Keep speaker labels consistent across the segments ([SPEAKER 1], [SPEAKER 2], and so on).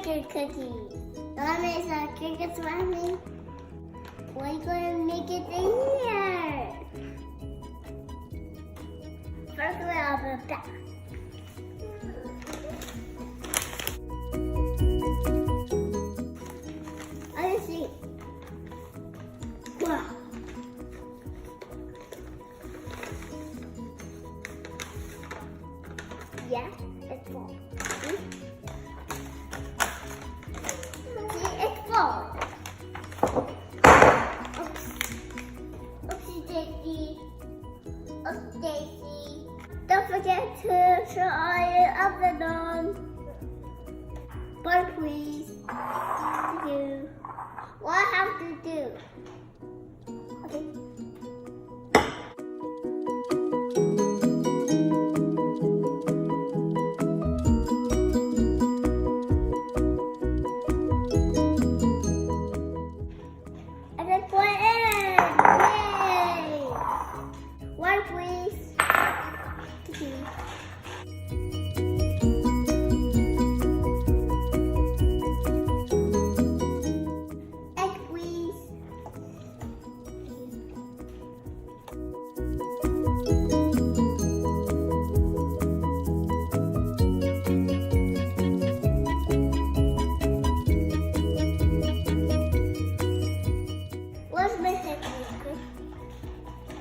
[SPEAKER 1] chicken cookies. Mommy, so crickets, Mommy. We're going to make it in here. First, we'll open that. Let's see. Wow. Yeah, it's full. See, it's full. Oops. Oopsie daisy. Oopsie daisy. Don't forget to show all your up and on. But please. Do what I have to do. Okay. And then put it in. Yay! One, please. Okay. Let's make it.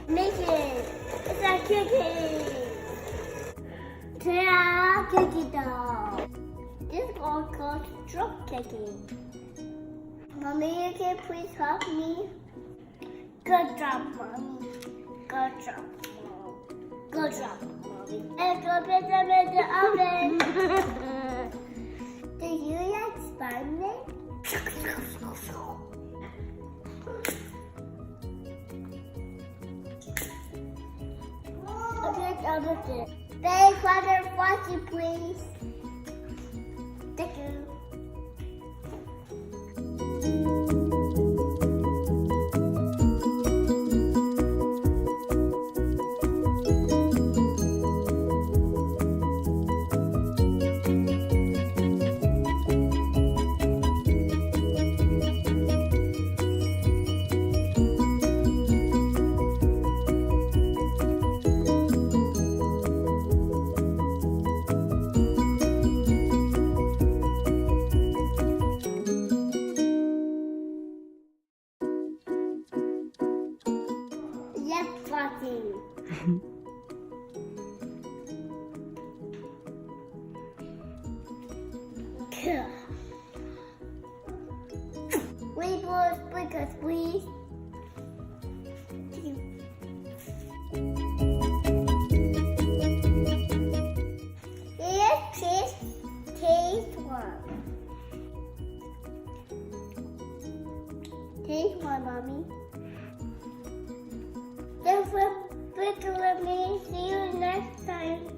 [SPEAKER 1] Make it. It's a cookie. Ta-da! Cookie dough. This is all called drop cookie. Mommy, you can please help me? Good job, Mommy. Good job, Mom. Good job, Mommy. And go put them in the oven. Do you like Spider-Man? Okay, Big Father Frosty, please. Thank you. Yes, Frosty. Rainbow sprinkles, please. Here's taste one. Taste one, Mommy. Thanks for picking with me. See you next time.